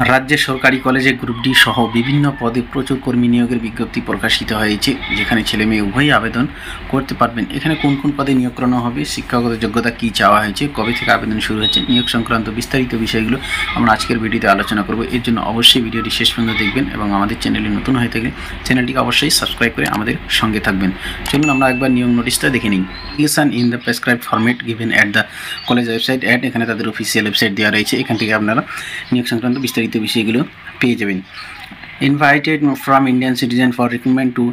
রাজ্যের সরকারি কলেজে গ্রুপ ডি সহ বিভিন্ন পদে প্রচুর কর্মী নিয়োগের বিজ্ঞপ্তি প্রকাশিত হয়েছে, যেখানে ছেলে মেয়ে উভয়ই আবেদন করতে পারবেন। এখানে কোন কোন পদে নিয়োগ করানো হবে, শিক্ষাগত যোগ্যতা কী চাওয়া হয়েছে, কবে থেকে আবেদন শুরু হয়েছে, নিয়োগ সংক্রান্ত বিস্তারিত বিষয়গুলো আমরা আজকের ভিডিওতে আলোচনা করব। এর জন্য অবশ্যই ভিডিওটি শেষ পর্যন্ত দেখবেন এবং আমাদের চ্যানেলে নতুন হয়ে থাকলে চ্যানেলটিকে অবশ্যই সাবস্ক্রাইব করে আমাদের সঙ্গে থাকবেন। চলুন আমরা একবার নিয়োগ নোটিশটা দেখে নিই। Application in the prescribed format given at the college website ad, এখানে তাদের অফিসিয়াল ওয়েবসাইট দেওয়া রয়েছে। এখান থেকে আপনারা নিয়োগ সংক্রান্ত বিস্তারিত বিষয়গুলো পেয়ে যাবেন। Invited from Indian citizen for recruitment to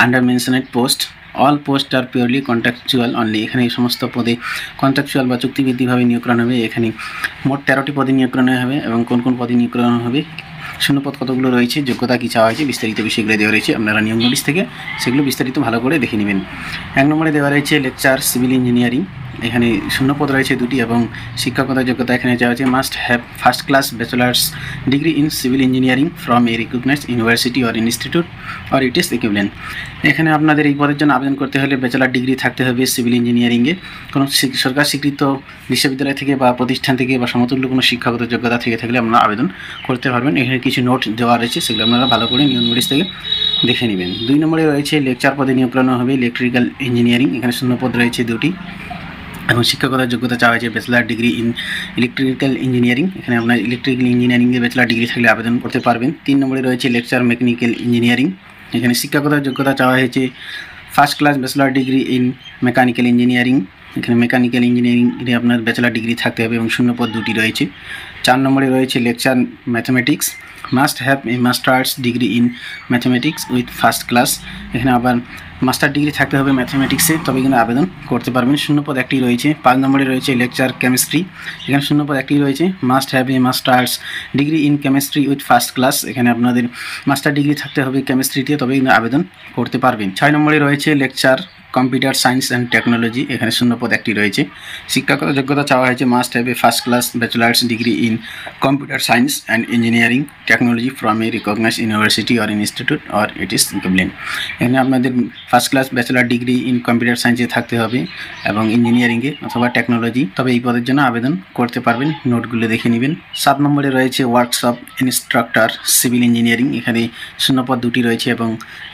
under mentioned post, all post are purely contractual only. এখানে এই সমস্ত পদে কন্ট্রাকচুয়াল বা চুক্তিভিত্তিকভাবে নিয়োগ করানো হবে। এখানে মোট 13টি পদে নিয়োগ করানো হবে এবং কোন কোন পদে নিয়োগ করানো হবে, শূন্যপদ কতগুলো রয়েছে, যোগ্যতা কী চাওয়া হয়েছে, বিস্তারিত বিষয়গুলো দেওয়া রয়েছে। আপনারা নিয়োগ নোটিশ থেকে সেগুলো বিস্তারিত ভালো করে দেখে নেবেন। 1 নম্বরে দেওয়া রয়েছে লেকচার সিভিল ইঞ্জিনিয়ারিং। এখানে শূন্যপদ রয়েছে 2টি এবং শিক্ষকতা যোগ্যতা এখানে চাওয়া হয়েছে must have first class bachelor's degree in civil engineering from a recognised university or institute or it is equivalent. এখানে আপনাদের এই পদের জন্য আবেদন করতে হলে ব্যাচেলার ডিগ্রি থাকতে হবে সিভিল ইঞ্জিনিয়ারিংয়ে, কোনো সরকার স্বীকৃত বিশ্ববিদ্যালয় থেকে বা প্রতিষ্ঠান থেকে বা সমতুল্য কোনো শিক্ষাগত যোগ্যতা থেকে থাকলে আপনারা আবেদন করতে পারবেন। এখানে কিছু নোট দেওয়া রয়েছে, সেগুলো আপনারা ভালো করে নিয়োগ নোটিশ থেকে দেখে নেবেন। 2 নম্বরে রয়েছে লেকচার পদে নিয়োগ করানো হবে ইলেকট্রিক্যাল ইঞ্জিনিয়ারিং। এখানে শূন্যপদ রয়েছে 2টি এবং শিক্ষকতার যোগ্যতা চাওয়া হয়েছে bachelor degree in electrical engineering. এখানে আপনার ইলেকট্রিক্যাল ইঞ্জিনিয়ারিংয়ে ব্যাচেলার ডিগ্রি থাকলে আবেদন করতে পারবেন। 3 নম্বরে রয়েছে লেকচার মেকানিক্যাল ইঞ্জিনিয়ারিং। এখানে শিক্ষকতার যোগ্যতা চাওয়া হয়েছে first class bachelor degree in mechanical engineering. এখানে মেকানিক্যাল ইঞ্জিনিয়ারিংয়ে আপনার ব্যাচেলার ডিগ্রি থাকতে হবে এবং শূন্যপদ 2টি রয়েছে। 4 নম্বরে রয়েছে lecture mathematics, must have A masters degree in mathematics with first class. এখানে আবার মাস্টার ডিগ্রি থাকতে হবে ম্যাথমেটিক্সে, তবে কিন্তু আবেদন করতে পারবেন। শূন্যপদ 1টি রয়েছে। 5 নম্বরে রয়েছে লেকচার কেমিস্ট্রি। এখানে শূন্যপদ 1টি রয়েছে, must have A masters degree in chemistry with first class. এখানে আপনাদের মাস্টার ডিগ্রি থাকতে হবে কেমিস্ট্রিতে, তবে কিন্তু আবেদন করতে পারবেন। 6 নম্বরে রয়েছে lecture computer science and technology. এখানে শূন্যপদ 1টি রয়েছে। শিক্ষাগত যোগ্যতা চাওয়া হয়েছে must have a first class bachelor's degree in computer science and engineering technology from a recognised university or institute or it is equivalent. এখানে আপনাদের first class bachelor degree in computer সায়েন্সে থাকতে হবে এবং ইঞ্জিনিয়ারিংয়ে অথবা টেকনোলজি, তবে এই পদের জন্য আবেদন করতে পারবেন। নোটগুলো দেখে নেবেন। 7 নম্বরে রয়েছে ওয়ার্কশপ ইনস্ট্রাক্টর সিভিল ইঞ্জিনিয়ারিং। এখানে শূন্যপদ 2টি রয়েছে এবং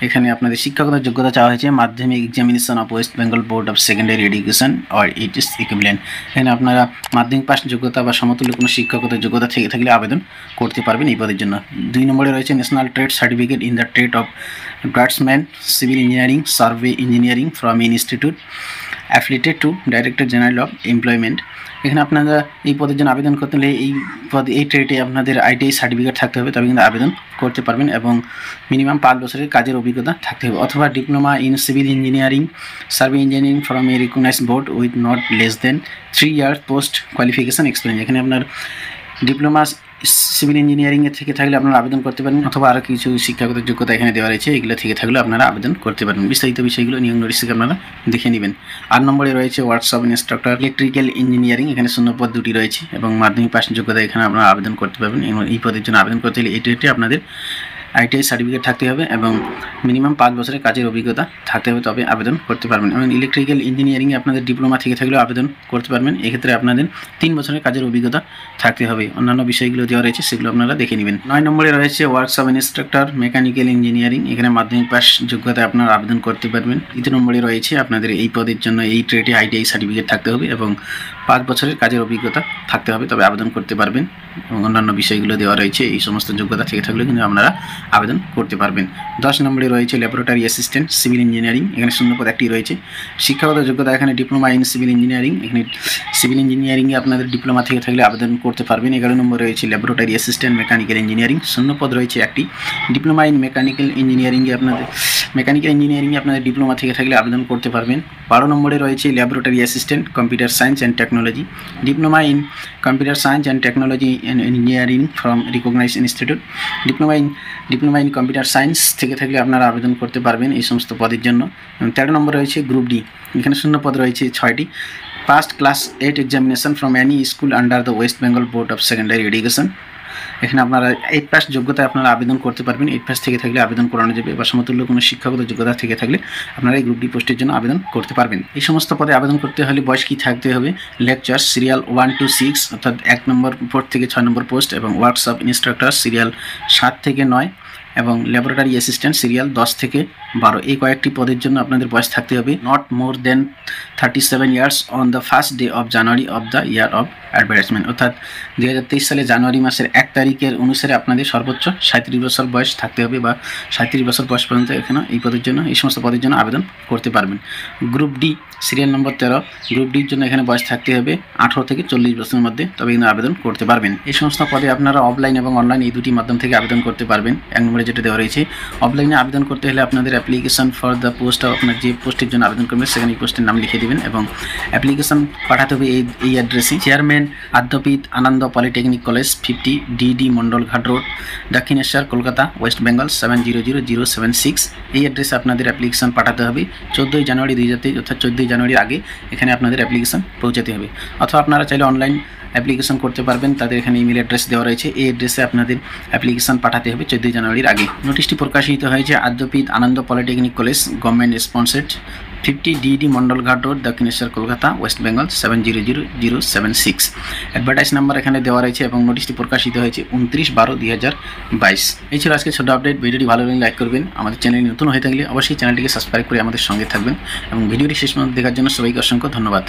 এখানে আপনাদের শিক্ষাগত যোগ্যতা চাওয়া হয়েছে মাধ্যমিক examination of West Bengal board of secondary education or it is equivalent. এখানে আপনারা মাধ্যমিক পাস যোগ্যতা বা সমতুল্য কোনো শিক্ষাগত যোগ্যতা থেকে থাকলে আবেদন করতে পারবেন এই পদের জন্য। 2 নম্বরে রয়েছে national trade certificate in the trade of draughtsman civil engineering survey engineering from institute affiliated to director general of employment. এখানে আপনারা এই পদের জন্য আবেদন করতে হলে এই ট্রেডে আপনাদের আইটিআই সার্টিফিকেট থাকতে হবে, তবে কিন্তু আবেদন করতে পারবেন এবং মিনিমাম 5 বছরের কাজের অভিজ্ঞতা থাকতে হবে, অথবা diploma in civil engineering survey engineering from a recognised board with not less than 3 year post qualification experience. এখানে আপনার ডিপ্লোমা সিভিল ইঞ্জিনিয়ারিংয়ের থেকে থাকলে আপনারা আবেদন করতে পারেন, অথবা আরও কিছু শিক্ষাগত যোগ্যতা এখানে দেওয়া রয়েছে, এগুলো থেকে থাকলে আপনারা আবেদন করতে পারেন। বিস্তারিত বিষয়গুলো নিয়োগ নোটিশ থেকে আপনারা দেখে নেবেন। 8 নম্বরে রয়েছে ওয়ার্কশপ ইনস্ট্রাক্টর ইলেকট্রিক্যাল ইঞ্জিনিয়ারিং। এখানে শূন্যপদ 2টি রয়েছে এবং মাধ্যমিক পাস যোগ্যতা এখানে আপনারা আবেদন করতে পারবেন। এবং এই পদের জন্য আবেদন করতে হলে এই ট্রেডে আপনাদের আইটিআই সার্টিফিকেট থাকতে হবে এবং মিনিমাম 5 বছরের কাজের অভিজ্ঞতা থাকতে হবে, তবে আবেদন করতে পারবেন। এবং ইলেকট্রিক্যাল ইঞ্জিনিয়ারিংয়ে আপনাদের ডিপ্লোমা থেকে থাকলেও আবেদন করতে পারবেন। এক্ষেত্রে আপনাদের 3 বছরের কাজের অভিজ্ঞতা থাকতে হবে। অন্যান্য বিষয়গুলো দেওয়া রয়েছে, সেগুলো আপনারা দেখে নেবেন। 9 নম্বরে রয়েছে ওয়ার্কশপ ইনস্ট্রাক্টর মেকানিক্যাল ইঞ্জিনিয়ারিং। এখানে মাধ্যমিক পাস যোগ্যতায় আপনারা আবেদন করতে পারবেন। 3 নম্বরে রয়েছে আপনাদের এই পদের জন্য এই ট্রেডে আইটিআই সার্টিফিকেট থাকতে হবে এবং 5 বছরের কাজের অভিজ্ঞতা থাকতে হবে, তবে আবেদন করতে পারবেন। এবং অন্যান্য বিষয়গুলো দেওয়া রয়েছে, এই সমস্ত যোগ্যতা থেকে থাকলে কিন্তু আপনারা আবেদন করতে পারবেন। 10 নম্বরে রয়েছে ল্যাবরেটরি অ্যাসিস্ট্যান্ট সিভিল ইঞ্জিনিয়ারিং। এখানে শূন্যপদ 1টি রয়েছে। শিক্ষাগত যোগ্যতা এখানে ডিপ্লোমা ইন সিভিল ইঞ্জিনিয়ারিং। এখানে সিভিল ইঞ্জিনিয়ারিংয়ে আপনাদের ডিপ্লোমা থেকে থাকলে আবেদন করতে পারবেন। 11 নম্বরে রয়েছে ল্যাবরেটরি অ্যাসিস্ট্যান্ট মেকানিক্যাল ইঞ্জিনিয়ারিং। শূন্যপদ রয়েছে 1টি। ডিপ্লোমা ইন মেকানিক্যাল ইঞ্জিনিয়ারিংয়ে আপনাদের ডিপ্লোমা থেকে থাকলে আবেদন করতে পারবেন। 12 নম্বরে রয়েছে laboratory assistant computer science and technology. Diploma in computer science and technology and engineering from recognised institute. Diploma in computer science থেকে থাকলে আপনারা আবেদন করতে পারবেন এই সমস্ত পদের জন্য। 13 নম্বর রয়েছে গ্রুপ ডি। এখানে শূন্যপদ রয়েছে 6টি। Past class 8 examination from any school under the West Bengal board of secondary education এখানে আপনারা 8 পাস যোগ্যতায় আপনারা আবেদন করতে পারবেন। 8 পাস থেকে থাকলে আবেদন করানো যাবে, বা সমতুল্য কোনো শিক্ষাগত যোগ্যতা থেকে থাকলে আপনারা এই গ্রুপ ডি পোস্টের জন্য আবেদন করতে পারবেন। এই সমস্ত পদে আবেদন করতে হলে বয়স কি থাকতে হবে? লেকচার সিরিয়াল 1 to 6 অর্থাৎ 1 নম্বর 4 থেকে 6 নম্বর পোস্ট, এবং ওয়ার্কশপ ইনস্ট্রাক্টর সিরিয়াল 7 থেকে 9, এবং ল্যাবরেটরি অ্যাসিস্ট্যান্ট সিরিয়াল 10 থেকে 12। এই কয়েকটি পদের জন্য আপনাদের বয়স থাকতে হবে not more than 37 years on the first day of January of the year of advertisement, অর্থাৎ 2023 সালে জানুয়ারি মাসের 1 তারিখের অনুসারে আপনাদের সর্বোচ্চ 37 বছর বয়স থাকতে হবে, বা 37 বছর বয়স পর্যন্ত এখানে এই পদের জন্য, এই সমস্ত পদের জন্য আবেদন করতে পারবেন। Group D serial number 13, group ডির জন্য এখানে বয়স থাকতে হবে 18 থেকে 40 বছরের মধ্যে, তবে কিন্তু আবেদন করতে পারবেন। এই সমস্ত পদে আপনারা অফলাইন এবং অনলাইন এই দুটি মাধ্যম থেকে আবেদন করতে পারবেন। 1 নম্বরে যেটা দেওয়া রয়েছে, অফলাইনে আবেদন করতে হলে আপনাদের অ্যাপ্লিকেশন ফর দ্য পোস্ট, আপনার যে পোস্টের জন্য আবেদন করবেন সেখানে এই পোস্টের নাম লিখে দেবেন, এবং অ্যাপ্লিকেশন পাঠাতে হবে এই অ্যাড্রেসে, চেয়ারম্যান আদ্যাপীঠ Ananda polytechnic college 50 DD Mondal Ghat road, Dakshineswar, Kolkata, West Bengal 700076। এই অ্যাড্রেসে আপনাদের অ্যাপ্লিকেশন পাঠাতে হবে 14 জানুয়ারি 2023, অর্থাৎ 14 জানুয়ারির আগে এখানে আপনাদের অ্যাপ্লিকেশন পৌঁছাতে হবে। অথবা আপনারা চাইলে অনলাইন অ্যাপ্লিকেশন করতে পারবেন, তাদের এখানে ইমেল অ্যাড্রেস দেওয়া রয়েছে। এই অ্যাড্রেসে আপনাদের অ্যাপ্লিকেশন পাঠাতে হবে 14 জানুয়ারির আগে। নোটিশটি প্রকাশিত হয়েছে Adyapeeth Ananda polytechnic college, government sponsored, 50 DD Mondal Ghat road, Dakshineswar, Kolkata, West Bengal 700076। Advertise number এখানে দেওয়া রয়েছে, এবং নোটিশটি প্রকাশিত হয়েছে 29/12/2022। এই ছিল আজকে ছোট আপডেট। ভিডিওটি ভালো লাগলে লাইক করবেন, আমাদের চ্যানেলে নতুন হয়ে থাকলে অবশ্যই চ্যানেলটিকে সাবস্ক্রাইব করে আমাদের সঙ্গে থাকবেন, এবং ভিডিওটি শেষ পর্যন্ত দেখার জন্য সবাইকে অসংখ্য ধন্যবাদ।